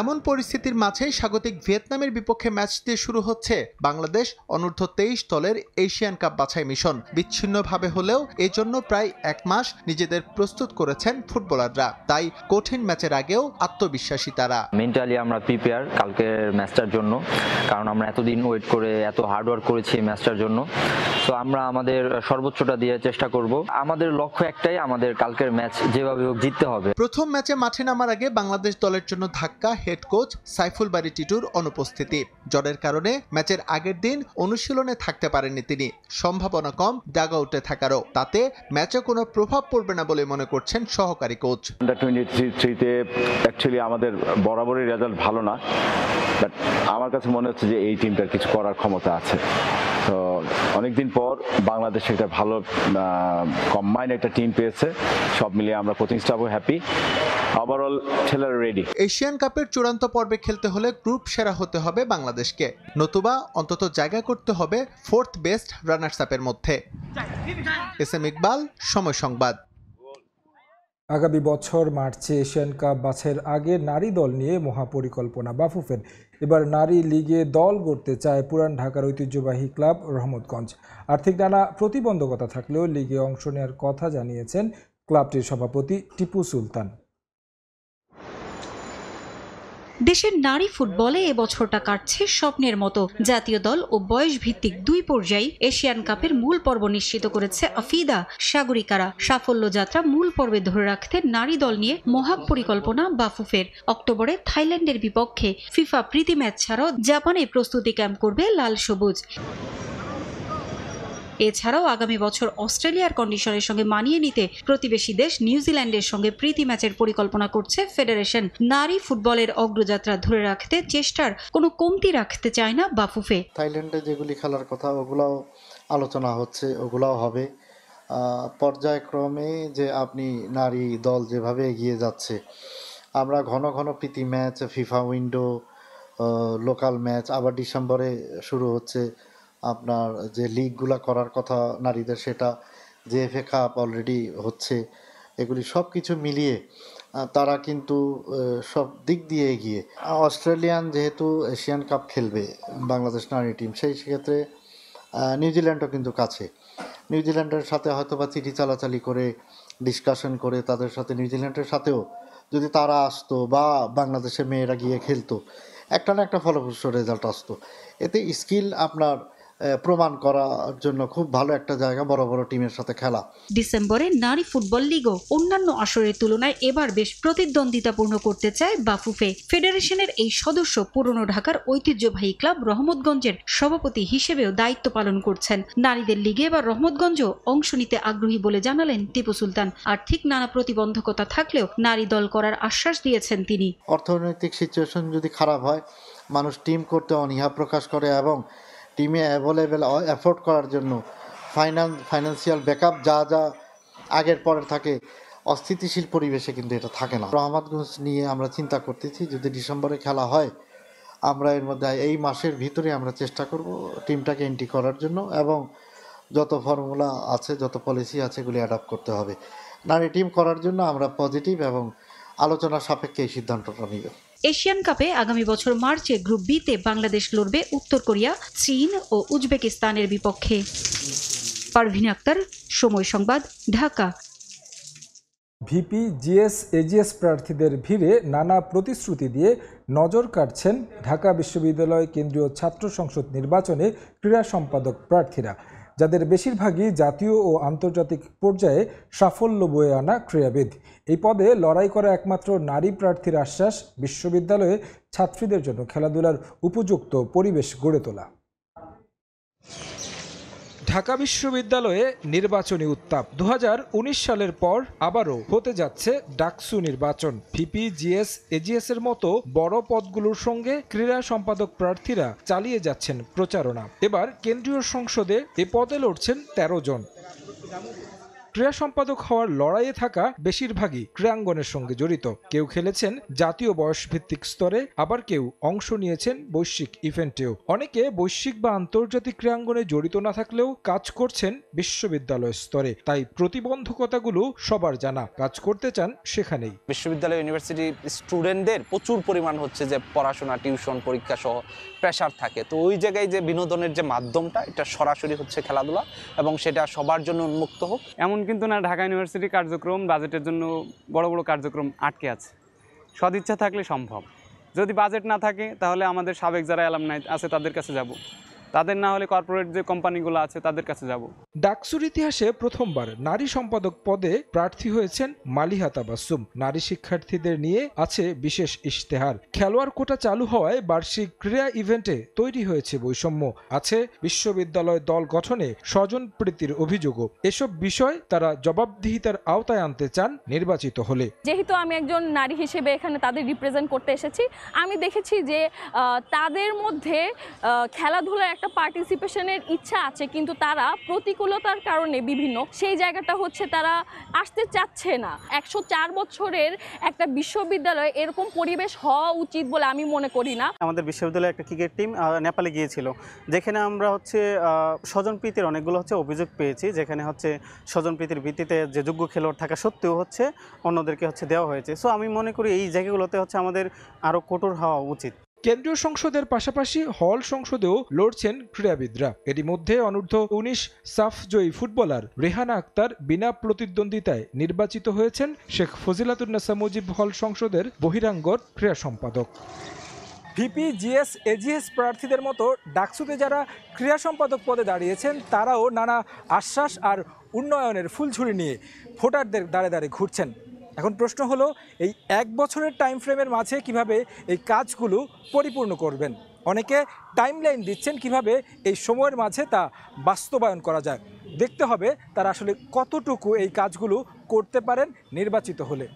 এমন পরিস্থিতির মাঝেই স্বাগতিক ভিয়েতনামের বিপক্ষে ম্যাচ দিয়ে শুরু হচ্ছে বাংলাদেশ অনূর্ধ্ব 23 দলের এশিয়ান কাপ বাছাই মিশন। বিচ্ছিন্নভাবে হলেও এজন্য প্রায় 1 মাস নিজেদের প্রস্তুত করেছেন ফুটবলাররা। তাই কঠিন ম্যাচের আগেও আত্মবিশ্বাসী তারা। মেন্টালি আমরা প্রিপেয়ার কালকের ম্যাচটার জন্য, কারণ আমরা এতদিন ওয়েট করে এত হার্ডওয়ার্ক করেছি এই ম্যাচটার জন্য। তো আমরা আমাদের সর্বোচ্চটা দিয়ে চেষ্টা করব। আমাদের লক্ষ্য একটাই, আমাদের কালকের ম্যাচ যেভাবে হোক জিততে হবে। প্রথম ম্যাচে মাঠে নামার আগে বাংলাদেশ দলের জন্য ধাক্কা হেড কোচ সাইফুল বারী টিটুর অনুপস্থিতি। জ্বরের কারণে ম্যাচের আগের দিন অনুশীলনে থাকতে পারেননি তিনি। সম্ভাবনা কম ডাগআউটে থাকারও। তাতে ম্যাচে কোনো প্রভাব পড়বে না বলে মনে করছেন সহকারী কোচ। আন্ডার-23-তে অ্যাকচুয়ালি আমাদের বরাবরই রেজাল্ট ভালো না, বাট আমার কাছে মনে হচ্ছে যে এই টিমটার কিছু করার ক্ষমতা আছে। তো অনেকদিন পর বাংলাদেশ একটা ভালো কম্বাইন একটা টিম পেয়েছে। সব মিলিয়ে আমরা কোচিং স্টাফও হ্যাপি। ওভারঅল ছেলেরা রেডি। এশিয়ান কাপের চূড়ান্ত পর্বে খেলতে হলে গ্রুপ সেরা হতে হবে বাংলাদেশকে, নতুবা অন্তত জায়গা করতে হবে 4th বেস্ট রানার্স আপের মধ্যে। এসএম ইকবাল, সময় সংবাদ। আগামী বছর মার্চে এশিয়ান কাপ বাছাইয়ের আগে নারী দল নিয়ে মহাপরিকল্পনা বাফুফের। এবার নারী লিগে দল গড়তে চায় পুরান ঢাকার ঐতিহ্যবাহী ক্লাব রহমতগঞ্জ। আর্থিক নানা প্রতিবন্ধকতা থাকলেও লিগে অংশ নেওয়ার কথা জানিয়েছেন ক্লাবটির সভাপতি টিপু সুলতান। দেশের নারী ফুটবলে এবছরটা কাটছে স্বপ্নের মতো। জাতীয় দল ও বয়স ভিত্তিক 2 পর্যায়ে এশিয়ান কাপের মূল পর্ব নিশ্চিত করেছে আফিদা সাগরিকারা। সাফল্য যাত্রা মূল পর্বে ধরে রাখতে নারী দল নিয়ে মহাপরিকল্পনা বাফুফের। অক্টোবরে থাইল্যান্ডের বিপক্ষে ফিফা প্রীতি ম্যাচ ছাড়াও জাপানে প্রস্তুতি ক্যাম্প করবে লাল সবুজ। এছাড়াও আগামী বছর অস্ট্রেলিয়ার কন্ডিশনের সঙ্গে মানিয়ে নিতে প্রতিবেশী দেশ নিউজিল্যান্ডের সঙ্গে প্রীতি ম্যাচের পরিকল্পনা করছে ফেডারেশন। নারী ফুটবলের অগ্রযাত্রা ধরে রাখতে চেষ্টার কোনো কমতি রাখতে চায় না বাফুফে। থাইল্যান্ডে যেগুলি খেলার কথা ওগুলাও আলোচনা হচ্ছে, ওগুলাও হবে। পর্যায়ক্রমে যে আপনি নারী দল যেভাবে এগিয়ে যাচ্ছে, আমরা ঘন ঘন প্রীতি match, FIFA window, local match, আবার ডিসেম্বরে শুরু হচ্ছে আপনার যে লিগগুলা করার কথা নারীদের, সেটা জেএফএ কাপ অলরেডি হচ্ছে, এগুলি সব কিছু মিলিয়ে তারা কিন্তু সব দিক দিয়ে এগিয়ে। অস্ট্রেলিয়ান যেহেতু এশিয়ান কাপ খেলবে বাংলাদেশ নারী টিম, সেই ক্ষেত্রে নিউজিল্যান্ডও কিন্তু কাছে। নিউজিল্যান্ডের সাথে হয়তো বা চিঠি চালাচালি করে ডিসকাশন করে তাদের সাথে, নিউজিল্যান্ডের সাথেও যদি তারা আসতো বা বাংলাদেশের মেয়েরা গিয়ে খেলতো, একটা না একটা ফলপ্রসূ রেজাল্ট আসতো। এতে স্কিল আপনার প্রমাণ করার জন্য খুব ভালো একটা জায়গা বড় বড় টিমের সাথে খেলা। ডিসেম্বরে নারী ফুটবল লিগও অন্যান্য আসরের তুলনায় এবার বেশ প্রতিদ্বন্দ্বিতাপূর্ণ করতে চায় বাফুফে। ফেডারেশনের এই সদস্য পুরনো ঢাকার ঐতিহ্যবাহী ক্লাব রহমতগঞ্জের সভাপতি হিসেবেও দায়িত্ব পালন করছেন। নারীদের লিগে এবার রহমতগঞ্জও অংশ নিতে আগ্রহী বলে জানালেন টিপু সুলতান। আর্থিক নানা প্রতিবন্ধকতা থাকলেও নারী দল করার আশ্বাস দিয়েছেন তিনি। অর্থনৈতিক সিচুয়েশন যদি খারাপ হয়, মানুষ টিম করতে অনীহা প্রকাশ করে এবং টিমে অ্যাভেলেবেল অ্যাফোর্ড করার জন্য ফাইন্যান্সিয়াল ব্যাকআপ যা যা আগের পরের থাকে, অস্থিতিশীল পরিবেশে কিন্তু এটা থাকে না। রহমতগঞ্জ নিয়ে আমরা চিন্তা করতেছি, যদি ডিসেম্বরে খেলা হয়, আমরা এর মধ্যে এই মাসের ভিতরে আমরা চেষ্টা করব টিমটাকে এন্ট্রি করার জন্য, এবং যত ফর্মুলা আছে, যত পলিসি আছে, এগুলি অ্যাডাপ্ট করতে হবে। নারী টিম করার জন্য আমরা পজিটিভ এবং আলোচনা সাপেক্ষে এই সিদ্ধান্তটা নিব। এশিয়ান কাপে আগামী বছর মার্চে গ্রুপ বিতে বাংলাদেশ লড়বে উত্তর কোরিয়া, চীন ও উজবেকিস্তানের বিপক্ষে। পারভিন আক্তার, সময় সংবাদ, ঢাকা। ভিপি, জিএস, এজিএস প্রার্থীদের ভিড়ে নানা প্রতিশ্রুতি দিয়ে নজর কাটছেন ঢাকা বিশ্ববিদ্যালয় কেন্দ্রীয় ছাত্র সংসদ নির্বাচনে ক্রীড়া সম্পাদক প্রার্থীরা, যাদের বেশিরভাগই জাতীয় ও আন্তর্জাতিক পর্যায়ে সাফল্য বয়ে আনা ক্রীড়াবিদ। এই পদে লড়াই করা একমাত্র নারী প্রার্থীর আশ্বাস, বিশ্ববিদ্যালয়ে ছাত্রীদের জন্য খেলাধুলার উপযুক্ত পরিবেশ গড়ে তোলা। ঢাকা বিশ্ববিদ্যালয়ে নির্বাচনী উত্তাপ। 2019 সালের পর আবারও হতে যাচ্ছে ডাকসু নির্বাচন। ভিপি, জিএস, এজিএস এর মতো বড় পদগুলোর সঙ্গে ক্রীড়া সম্পাদক প্রার্থীরা চালিয়ে যাচ্ছেন প্রচারণা। এবার কেন্দ্রীয় সংসদে এ পদে লড়ছেন 13 জন। ক্রীড়া সম্পাদক হওয়ার লড়াইয়ে থাকা বেশিরভাগই ক্রীড়াঙ্গনের সঙ্গে জড়িত। কেউ খেলেছেন জাতীয় বয়সভিত্তিক স্তরে, আবার কেউ অংশ নিয়েছেন বৈশ্বিক ইভেন্টেও। অনেকে বৈশ্বিক বা আন্তর্জাতিক ক্রীড়াঙ্গনে জড়িত না থাকলেও কাজ করছেন বিশ্ববিদ্যালয় স্তরে। তাই প্রতিবন্ধকতাগুলো সবার জানা, কাজ করতে চান সেখানেই। বিশ্ববিদ্যালয় ইউনিভার্সিটি স্টুডেন্টদের প্রচুর পরিমাণ হচ্ছে যে পড়াশোনা, টিউশন, পরীক্ষা সহ প্রেশার থাকে। তো ওই জায়গায় যে বিনোদনের যে মাধ্যমটা, এটা সরাসরি হচ্ছে খেলাধুলা, এবং সেটা সবার জন্য উন্মুক্ত হোক। এমন কিন্তু না, ঢাকা ইউনিভার্সিটি কার্যক্রম বাজেটের জন্য বড় বড় কার্যক্রম আটকে আছে। সদিচ্ছা থাকলে সম্ভব। যদি বাজেট না থাকে তাহলে আমাদের সাবেক যারা অ্যালামনাই আছে তাদের কাছে যাব, তাদের না হলে কর্পোরেট যে কোম্পানিগুলো আছে তাদের কাছে যাব। ডাকসুর ইতিহাসে প্রথমবার নারী সম্পাদক পদে প্রার্থী হয়েছেন মালিহা তাবাসসুম। নারী শিক্ষার্থীদের নিয়ে আছে বিশেষ ইশতেহার। খেলোয়াড় কোটা চালু হওয়ায় বার্ষিক ক্রীড়া ইভেন্টে তৈরি হয়েছে বৈষম্য। আছে বিশ্ববিদ্যালয় দল গঠনে স্বজন প্রীতির অভিযোগও। এসব বিষয় তারা জবাবদিহিতার আওতায় আনতে চান নির্বাচিত হলে। যেহেতু আমি একজন নারী হিসেবে এখানে তাদের রিপ্রেজেন্ট করতে এসেছি, আমি দেখেছি যে তাদের মধ্যে খেলাধুলার একটা পার্টিসিপেশনের ইচ্ছা আছে, কিন্তু তারা প্রতিকূলতার কারণে বিভিন্ন সেই জায়গাটা হচ্ছে তারা আসতে চাচ্ছে না। 104 বছরের একটা বিশ্ববিদ্যালয়ে এরকম পরিবেশ হওয়া উচিত বলে আমি মনে করি না। আমাদের বিশ্ববিদ্যালয়ে একটা ক্রিকেট টিম নেপালে গিয়েছিল, যেখানে আমরা হচ্ছে স্বজনপ্রীতির অনেকগুলো হচ্ছে অভিযোগ পেয়েছি, যেখানে হচ্ছে স্বজনপ্রীতির ভিত্তিতে যে যোগ্য খেলোয়াড় থাকা সত্ত্বেও হচ্ছে অন্যদেরকে হচ্ছে দেওয়া হয়েছে। সো আমি মনে করি এই জায়গাগুলোতে হচ্ছে আমাদের আরও কঠোর হওয়া উচিত। কেন্দ্রীয় সংসদের পাশাপাশি হল সংসদেও লড়ছেন ক্রীড়াবিদরা। এরই মধ্যে অনূর্ধ্ব 19 সাফ জয়ী ফুটবলার রেহানা আক্তার বিনা প্রতিদ্বন্দ্বিতায় নির্বাচিত হয়েছেন শেখ ফজিলাতুন্নেসা মুজিব হল সংসদের বহিরাঙ্গন ক্রীড়া সম্পাদক। ভিপি, জিএস, এজিএস প্রার্থীদের মতো ডাকসুতে যারা ক্রীড়া সম্পাদক পদে দাঁড়িয়েছেন, তারাও নানা আশ্বাস আর উন্নয়নের ফুলঝুরি নিয়ে ভোটারদের দাঁড়ে দাঁড়ে ঘুরছেন। এখন প্রশ্ন হলো, এই 1 বছরের টাইম ফ্রেমের মাঝে কিভাবে এই কাজগুলো পরিপূর্ণ করবেন। অনেকে টাইমলাইন দিচ্ছেন কিভাবে এই সময়ের মাঝে তা বাস্তবায়ন করা যায়। দেখতে হবে তারা আসলে কতটুকু এই কাজগুলো করতে পারেন নির্বাচিত হলে।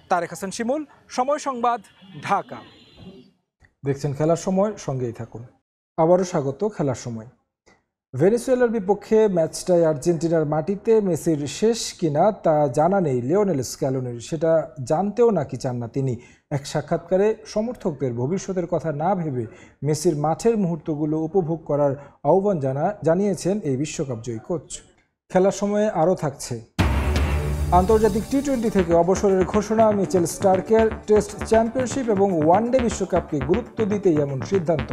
তারেক হাসান শিমুল, সময় সংবাদ, ঢাকা। দেখছেন খেলার সময়, সঙ্গেই থাকুন। আবারও স্বাগত খেলার সময়। ভেনেজুয়েলার বিপক্ষে ম্যাচটাই আর্জেন্টিনার মাটিতে মেসির শেষ কিনা তা জানা নেই লিওনেল স্ক্যালোনির, সেটা জানতেও নাকি চান না তিনি। এক সাক্ষাৎকারে সমর্থকদের ভবিষ্যতের কথা না ভেবে মেসির মাঠের মুহূর্তগুলো উপভোগ করার আহ্বান জানিয়েছেন এই বিশ্বকাপ জয়ী কোচ। খেলার সময়ে আরও থাকছে আন্তর্জাতিক টি-20 থেকে অবসরের ঘোষণা, মিচেল স্টার্কের টেস্ট চ্যাম্পিয়নশিপ এবং ওয়ানডে বিশ্বকাপকে গুরুত্ব দিতেই এমন সিদ্ধান্ত।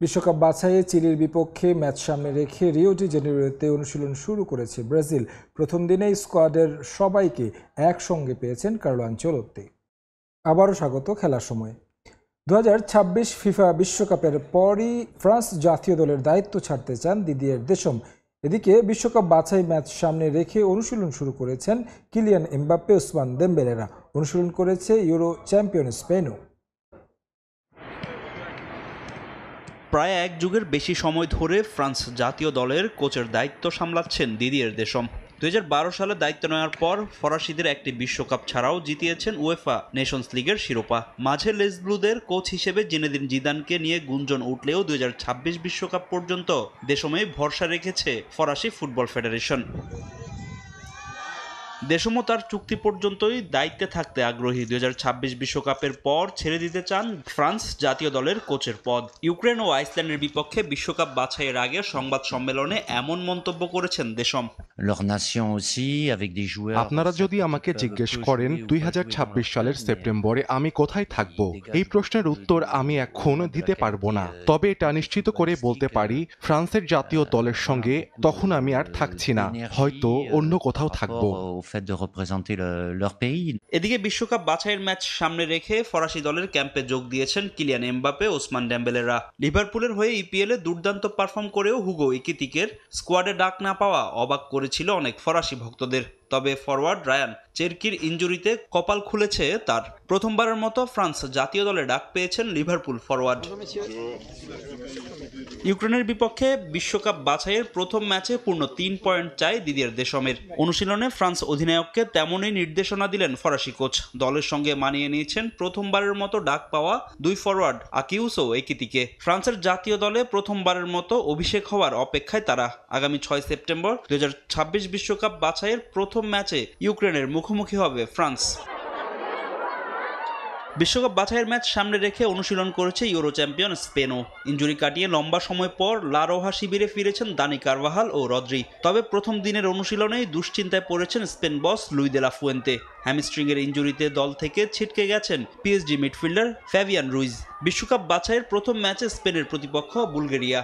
বিশ্বকাপ বাছাইয়ে চিলির বিপক্ষে ম্যাচ সামনে রেখে রিও ডি জেনেরোতে অনুশীলন শুরু করেছে ব্রাজিল। প্রথম দিনেই স্কোয়াডের সবাইকে একসঙ্গে পেয়েছেন কার্লো আনচেলত্তি। আবারও স্বাগত খেলার সময়। 2026 ফিফা বিশ্বকাপের পরই ফ্রান্স জাতীয় দলের দায়িত্ব ছাড়তে চান দিদিয়ের দেশম। এদিকে বিশ্বকাপ বাছাই ম্যাচ সামনে রেখে অনুশীলন শুরু করেছেন কিলিয়ান এমবাপ্পে, ওসমান দেমবেলেরা। অনুশীলন করেছে ইউরো চ্যাম্পিয়ন স্পেনও। প্রায় এক যুগের বেশি সময় ধরে ফ্রান্স জাতীয় দলের কোচের দায়িত্ব সামলাচ্ছেন দিদিয়ের দেশম। 2012 সালে দায়িত্ব নেওয়ার পর ফরাসিদের একটি বিশ্বকাপ ছাড়াও জিতিয়েছেন উয়েফা নেশনস লিগের শিরোপা। মাঝে লেস ব্লুদের কোচ হিসেবে জিনেদিন জিদানকে নিয়ে গুঞ্জন উঠলেও 2026 বিশ্বকাপ পর্যন্ত দেশমে ভরসা রেখেছে ফরাসি ফুটবল ফেডারেশন। দেশমও তার চুক্তি পর্যন্তই দায়িত্বে থাকতে আগ্রহী। 2026 বিশ্বকাপের পর ছেড়ে দিতে চান ফ্রান্স জাতীয় দলের কোচের পদ। ইউক্রেন ও আইসল্যান্ডের বিপক্ষে বিশ্বকাপ বাছাইয়ের আগে সংবাদ সম্মেলনে এমন মন্তব্য করেছেন দেশম। আপনারা যদি আমাকে জিজ্ঞেস করেন 2026 সালের সেপ্টেম্বরে আমি কোথায় থাকব, এই প্রশ্নের উত্তর আমি এখন দিতে পারবো না। তবে এটা নিশ্চিত করে বলতে পারি ফ্রান্সের জাতীয় দলের সঙ্গে তখন আমি আর থাকছি না, হয়তো অন্য কোথাও থাকবো। এদিকে বিশ্বকাপ বাছাইয়ের ম্যাচ সামনে রেখে ফরাসি দলের ক্যাম্পে যোগ দিয়েছেন কিলিয়ান এমবাপ্পে, ওসমান ডেম্বেলেরা। লিভারপুলের হয়ে ইপিএলে দুর্দান্ত পারফর্ম করেও হুগো একিতিকের স্কোয়াডে ডাক না পাওয়া অবাক করেছিল অনেক ফরাসি ভক্তদের। তবে ফরওয়ার্ড রায়ান চেরকির ইনজুরিতে কপাল খুলেছে তার। প্রথমবারের মতো ফ্রান্স জাতীয় দলে ডাক পেয়েছেন লিভারপুল ফরওয়ার্ড। ইউক্রেনের বিপক্ষে বিশ্বকাপ বাছাইয়ের প্রথম ম্যাচে পূর্ণ 3 পয়েন্ট চাই দিদিয়ের দেশমের। অনুশীলনে ফ্রান্স অধিনায়ককে তেমনই নির্দেশনা দিলেন ফরাসি কোচ। দলের সঙ্গে মানিয়ে নিয়েছেন প্রথমবারের মতো ডাক পাওয়া দুই ফরওয়ার্ড আকিউস ও একিতিকে। ফ্রান্সের জাতীয় দলে প্রথমবারের মতো অভিষেক হওয়ার অপেক্ষায় তারা। আগামী 6 সেপ্টেম্বর 2026 বিশ্বকাপ বাছাইয়ের প্রথম ম্যাচে ইউক্রেনের মুখোমুখি হবে ফ্রান্স। বিশ্বকাপ বাছাইয়ের ম্যাচ সামনে রেখে অনুশীলন করেছে ইউরো চ্যাম্পিয়ন স্পেনও। ইনজুরি কাটিয়ে লম্বা সময় পর লা রোহা শিবিরে ফিরেছেন দানি কারভাহাল ও রদ্রি। তবে প্রথম দিনের অনুশীলনেই দুশ্চিন্তায় পড়েছেন স্পেন বস লুই দে লা ফুয়েন্তে। হ্যামস্ট্রিংয়ের ইনজুরিতে দল থেকে ছিটকে গেছেন পিএসজি মিডফিল্ডার ফ্যাবিয়ান রুইজ। বিশ্বকাপ বাছাইয়ের প্রথম ম্যাচে স্পেনের প্রতিপক্ষ বুলগেরিয়া।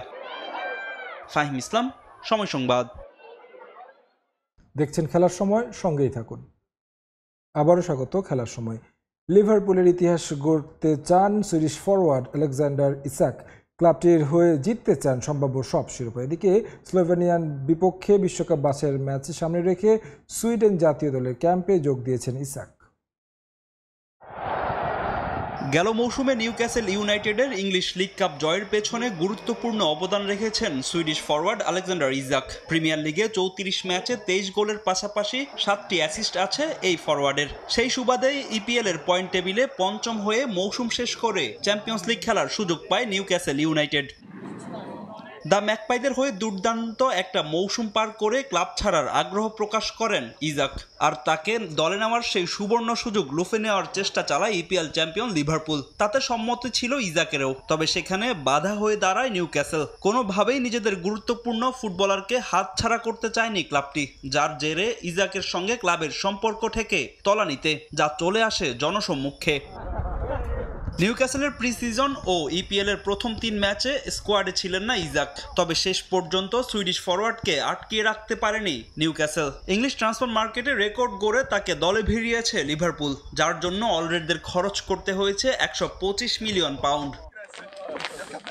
ফাহিম ইসলাম, সময় সংবাদ। দেখছেন খেলার সময়, সঙ্গেই থাকুন। আবারও স্বাগত খেলার সময়। লিভারপুলের ইতিহাস গড়তে চান সুইডিশ ফরওয়ার্ড আলেকজান্ডার ইসাক। ক্লাবটির হয়ে জিততে চান সম্ভাব্য সব শিরোপা। এদিকে স্লোভেনিয়ান বিপক্ষে বিশ্বকাপ বাছাইয়ের ম্যাচ সামনে রেখে সুইডেন জাতীয় দলের ক্যাম্পে যোগ দিয়েছেন ইসাক। গেল মৌসুমে নিউক্যাসল ইউনাইটেডের ইংলিশ লিগ কাপ জয়ের পেছনে গুরুত্বপূর্ণ অবদান রেখেছেন Swedish forward Alexander Isak. Premier লিগে 34 ম্যাচে 23 গোলের পাশাপাশি 7টি অ্যাসিস্ট আছে এই ফরওয়ার্ডের। সেই সুবাদেই ইপিএল এর পয়েন্ট টেবিলে পঞ্চম হয়ে মৌসুম শেষ করে চ্যাম্পিয়ন্স লিগ খেলার সুযোগ পায় নিউক্যাসল ইউনাইটেড। দ্য ম্যাকপাইদের হয়ে দুর্দান্ত একটা মৌসুম পার করে ক্লাব ছাড়ার আগ্রহ প্রকাশ করেন ইজাক। আর তাকে দলে নেওয়ার সেই সুবর্ণ সুযোগ লুফে নেওয়ার চেষ্টা চালায় ইপিএল চ্যাম্পিয়ন লিভারপুল। তাতে সম্মতি ছিল ইজাকেরও, তবে সেখানে বাধা হয়ে দাঁড়ায় নিউক্যাসল। কোনোভাবেই নিজেদের গুরুত্বপূর্ণ ফুটবলারকে হাতছাড়া করতে চায়নি ক্লাবটি, যার জেরে ইজাকের সঙ্গে ক্লাবের সম্পর্ক থেকে তলানিতে, যা চলে আসে জনসম্মুখে। নিউক্যাসলের প্রি সিজন ও ইপিএল এর প্রথম 3 ম্যাচে স্কোয়াডে ছিলেন না ইজাক। তবে শেষ পর্যন্ত সুইডিশ ফরওয়ার্ডকে আটকিয়ে রাখতে পারেনি নিউক্যাসল। ইংলিশ ট্রান্সফার মার্কেটে রেকর্ড গড়ে তাকে দলে ভিড়িয়েছে লিভারপুল, যার জন্য অলরেডদের খরচ করতে হয়েছে 125 মিলিয়ন পাউন্ড।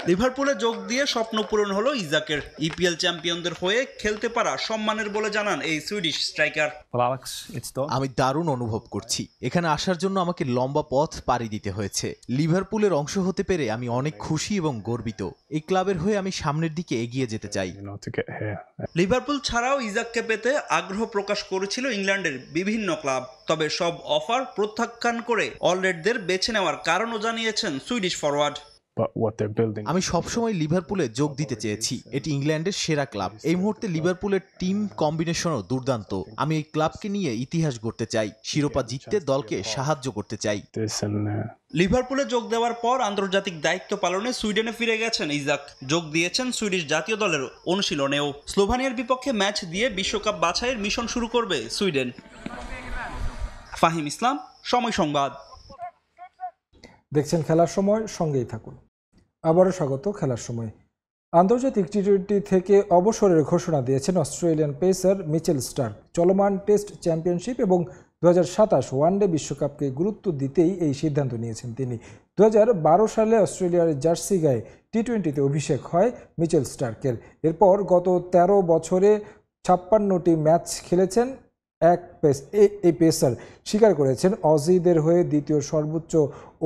লিভারপুলে যোগ দিয়ে স্বপ্ন পূরণ হলো ইজাকের। ইপিএল চ্যাম্পিয়নদের হয়ে খেলতে পারা সম্মানের বলে জানান এই সুইডিশ স্ট্রাইকার। আমি দারুণ অনুভব করছি। এখানে আসার জন্য আমাকে লম্বা পথ পাড়ি দিতে হয়েছে। লিভারপুলের অংশ হতে পেরে আমি অনেক খুশি এবং গর্বিত। এই ক্লাবের হয়ে আমি সামনের দিকে এগিয়ে যেতে চাই। লিভারপুল ছাড়াও ইজাককে পেতে আগ্রহ প্রকাশ করেছিল ইংল্যান্ডের বিভিন্ন ক্লাব। তবে সব অফার প্রত্যাখ্যান করে অলরেডদের বেছে নেওয়ার কারণও জানিয়েছেন সুইডিশ ফরওয়ার্ড। আমি সবসময় লিভারপুলে যোগ দিতে চেয়েছি। এটি ইংল্যান্ডের সেরা ক্লাব। এই মুহূর্তে লিভারপুলের টিম কম্বিনেশনও দুর্দান্ত। আমি এই ক্লাবকে নিয়ে ইতিহাস গড়তে চাই, শিরোপা জিততে দলকে সাহায্য করতে চাই। লিভারপুলে যোগ দেওয়ার পর আন্তর্জাতিক দায়িত্ব পালনে সুইডেনে ফিরে গেছেন ইজাক। যোগ দিয়েছেন সুইডিশ জাতীয় দলের অনুশীলনেও। স্লোভানিয়ার বিপক্ষে ম্যাচ দিয়ে বিশ্বকাপ বাছাইয়ের মিশন শুরু করবে সুইডেন। ফাহিম ইসলাম, সময় সংবাদ। দেখছেন খেলার সময়, সঙ্গেই থাকুন। আবারও স্বাগত খেলার সময়। আন্তর্জাতিক টি-20 থেকে অবসরের ঘোষণা দিয়েছেন অস্ট্রেলিয়ান পেসার মিচেল স্টার্ক। চলমান টেস্ট চ্যাম্পিয়নশিপ এবং 2027 ওয়ানডে বিশ্বকাপকে গুরুত্ব দিতেই এই সিদ্ধান্ত নিয়েছেন তিনি। 2012 সালে অস্ট্রেলিয়ার জার্সি গায়ে টি-20তে অভিষেক হয় মিচেল স্টার্কের। এরপর গত 13 বছরে 56টি ম্যাচ খেলেছেন। এই পেসার স্বীকার করেছেন অজিদের হয়ে দ্বিতীয় সর্বোচ্চ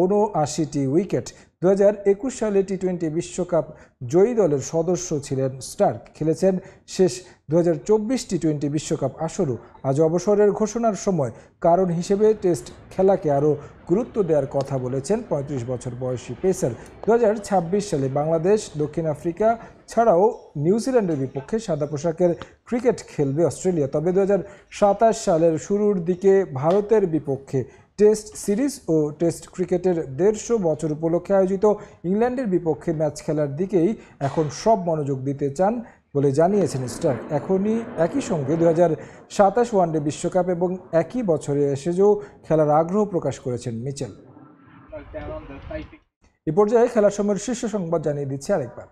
79টি উইকেট। 2021 সালে টি-20 বিশ্বকাপ জয়ী দলের সদস্য ছিলেন স্টার্ক। খেলেছেন শেষ 2024 টি-20 বিশ্বকাপ আসরও। আজ অবসরের ঘোষণার সময় কারণ হিসেবে টেস্ট খেলাকে আরও গুরুত্ব দেওয়ার কথা বলেছেন 35 বছর বয়সী পেসার। 2026 সালে বাংলাদেশ, দক্ষিণ আফ্রিকা ছাড়াও নিউজিল্যান্ডের বিপক্ষে সাদা পোশাকের ক্রিকেট খেলবে অস্ট্রেলিয়া। তবে 2027 সালের শুরুর দিকে ভারতের বিপক্ষে টেস্ট সিরিজ ও টেস্ট ক্রিকেটের 150 বছর উপলক্ষে আয়োজিত ইংল্যান্ডের বিপক্ষে ম্যাচ খেলার দিকেই এখন সব মনোযোগ দিতে চান বলে জানিয়েছেন স্টার্ক। এখনই একই সঙ্গে 2027 ওয়ানডে বিশ্বকাপ এবং একই বছরে এসেও খেলার আগ্রহ প্রকাশ করেছেন মিচেল। এ পর্যায়ে খেলার সময়ের শীর্ষ সংবাদ জানিয়ে দিচ্ছে আরেকবার।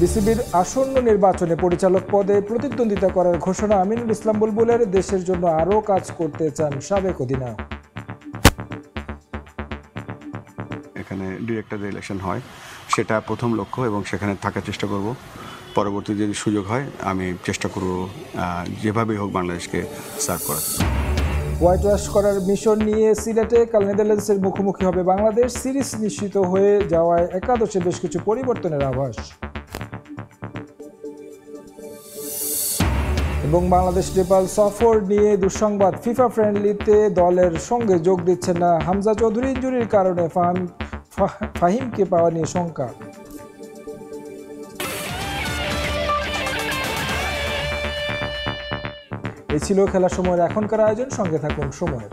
বিসিবির আসন্ন নির্বাচনে পরিচালক পদে প্রতিদ্বন্দ্বিতা করার ঘোষণা আমিনুল ইসলাম বুলবুলের। দেশের জন্য আরও কাজ করতে চান সাবেক অধিনায়ক। এখানে ডিরেক্টর ইলেকশন হয়, সেটা প্রথম লক্ষ্য এবং সেখানে থাকার চেষ্টা করব। পরবর্তী যদি সুযোগ হয় আমি চেষ্টা করব যেভাবেই হোক বাংলাদেশকে সার্ভ করার। হোয়াইট ওয়াশ করার মিশন নিয়ে সিলেটে কাল নেদারল্যান্ডসের মুখোমুখি হবে বাংলাদেশ। সিরিজ নিশ্চিত হয়ে যাওয়ায় একাদশে বেশ কিছু পরিবর্তনের আভাস। এবং বাংলাদেশ নেপাল সফর নিয়ে দুঃসংবাদ। ফিফা ফ্রেন্ডলিতে দলের সঙ্গে যোগ দিচ্ছেন না হামজা চৌধুরী। ইনজুরির কারণে ফাহিমকে পাওয়া নিয়ে শঙ্কা। এই ছিল খেলার সময়ের এখনকার আয়োজন। সঙ্গে থাকুন সময়ের।